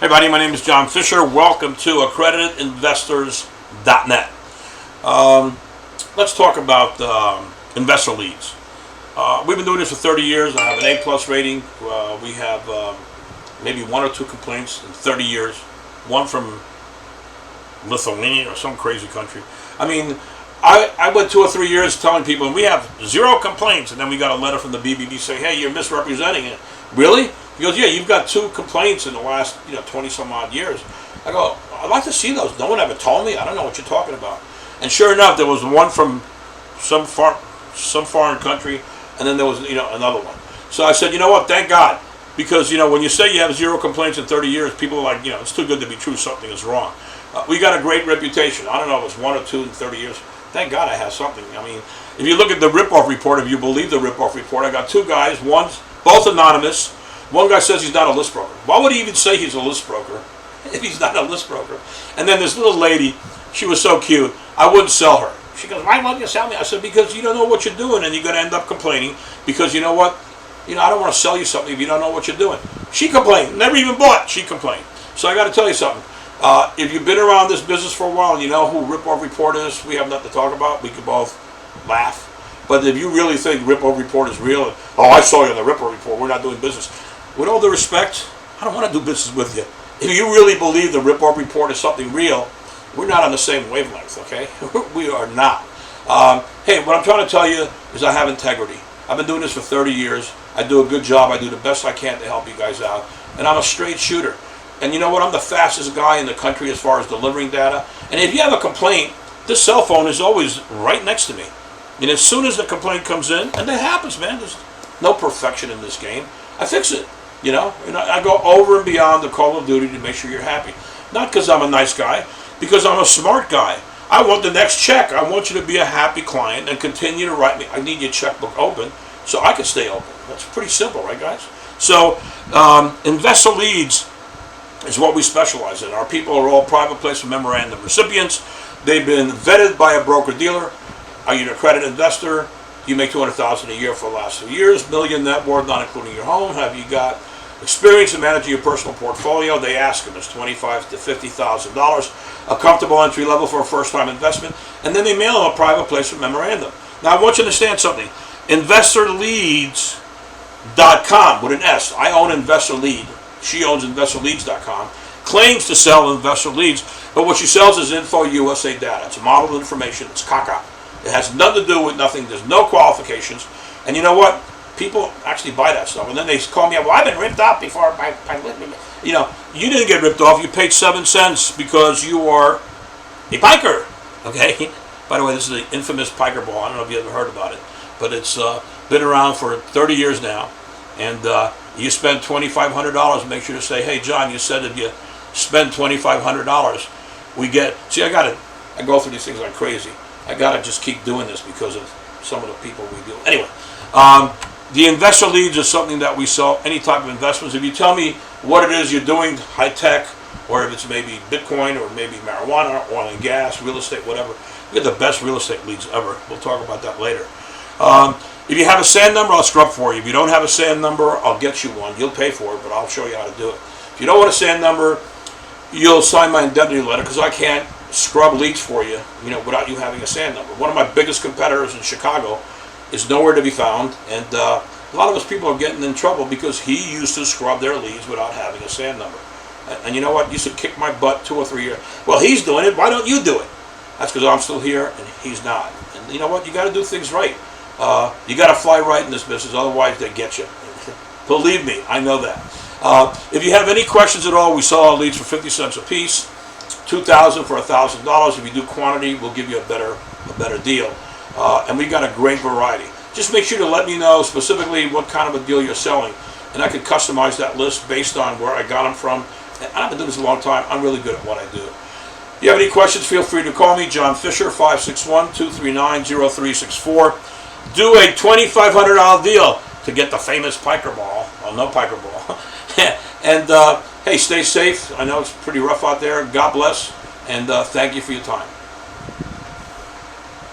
Hey everybody, my name is John Fischer. Welcome to accreditedinvestors.net. Let's talk about investor leads. We've been doing this for 30 years. I have an A+ rating. We have maybe one or two complaints in 30 years. One from Lithuania or some crazy country. I mean, I went 2 or 3 years telling people, and we have 0 complaints, and then we got a letter from the BBB saying, hey, you're misrepresenting it. Really? He goes, yeah, you've got 2 complaints in the last 20 some odd years. I go, I'd like to see those. No one ever told me. I don't know what you're talking about. And sure enough, there was one from some foreign country, and then there was another one. So I said, you know what? Thank God, because when you say you have 0 complaints in 30 years, people are like, it's too good to be true. Something is wrong. We got a great reputation. I don't know if it's 1 or 2 in 30 years. Thank God I have something. I mean, if you look at the ripoff report, if you believe the ripoff report, I got 2 guys. One's both anonymous. One guy says he's not a list broker. Why would he even say he's a list broker if he's not a list broker? And then this little lady, she was so cute, I wouldn't sell her. She goes, why won't you sell me? I said, because you don't know what you're doing, and you're going to end up complaining, because you know what? I don't want to sell you something if you don't know what you're doing. She complained. Never even bought. She complained. So I got to tell you something. If you've been around this business for a while and you know who ripoff report is, we have nothing to talk about. We can both laugh. But if you really think ripoff report is real, I saw you on the ripoff report, we're not doing business. With all due respect, I don't want to do business with you. If you really believe the ripoff report is something real, we're not on the same wavelength, okay? We are not. Hey, what I'm trying to tell you is I have integrity. I've been doing this for 30 years. I do a good job. I do the best I can to help you guys out. And I'm a straight shooter. And you know what? I'm the fastest guy in the country as far as delivering data. And if you have a complaint, this cell phone is always right next to me. And as soon as the complaint comes in, and that happens, man, there's no perfection in this game, I fix it. I go over and beyond the call of duty to make sure you're happy. Not because I'm a nice guy, because I'm a smart guy. I want the next check. I want you to be a happy client and continue to write me. I need your checkbook open so I can stay open. That's pretty simple, right, guys? So, investor leads is what we specialize in. Our people are all private placement memorandum recipients. They've been vetted by a broker-dealer. Are you an accredited investor? You make $200,000 a year for the last 2 years. Million net worth, not including your home. Have you got experience in managing your personal portfolio? They ask them. It's $25,000 to $50,000. A comfortable entry level for a first-time investment. And then they mail them a private placement memorandum. Now, I want you to understand something. InvestorLeads.com with an S. I own Investor Lead. She owns InvestorLeads.com. Claims to sell investor leads, but what she sells is Info USA data. It's modeled information. It's caca. It has nothing to do with nothing. There's no qualifications. And you know what? People actually buy that stuff. And then they call me up, well, I've been ripped off before. You didn't get ripped off. You paid 7 cents because you are a piker. Okay? By the way, this is the infamous piker ball. I don't know if you ever heard about it. But it's been around for 30 years now. And you spend $2,500. Make sure to say, hey, John, you said if you spend $2,500, we get... See, I go through these things like crazy. I got to just keep doing this because of some of the people we deal with. Anyway, the investor leads is something that we sell any type of investments. If you tell me what it is you're doing, high tech, or if it's maybe Bitcoin or maybe marijuana, oil and gas, real estate, whatever, we get the best real estate leads ever. We'll talk about that later. If you have a SAN number, I'll scrub for you. If you don't have a SAN number, I'll get you one. You'll pay for it, but I'll show you how to do it. If you don't want a SAN number, you'll sign my indemnity letter because I can't scrub leads for you, without you having a SAN number. One of my biggest competitors in Chicago is nowhere to be found, and a lot of us people are getting in trouble because he used to scrub their leads without having a SAN number. And you know what? He used to kick my butt 2 or 3 years. Well, he's doing it. Why don't you do it? That's because I'm still here and he's not. And you know what? You got to do things right. You got to fly right in this business, otherwise they get you. Believe me, I know that. If you have any questions at all, we sell our leads for 50 cents a piece. $2,000 for $1,000. If you do quantity, we'll give you a better deal. And we got a great variety. Just make sure to let me know specifically what kind of a deal you're selling, and I can customize that list based on where I got them from. And I've been doing this a long time. I'm really good at what I do. If you have any questions, feel free to call me, John Fischer, 561-239-0364. Do a $2,500 deal to get the famous piker ball. Well, no piker ball. And hey, stay safe. I know it's pretty rough out there. God bless, and thank you for your time.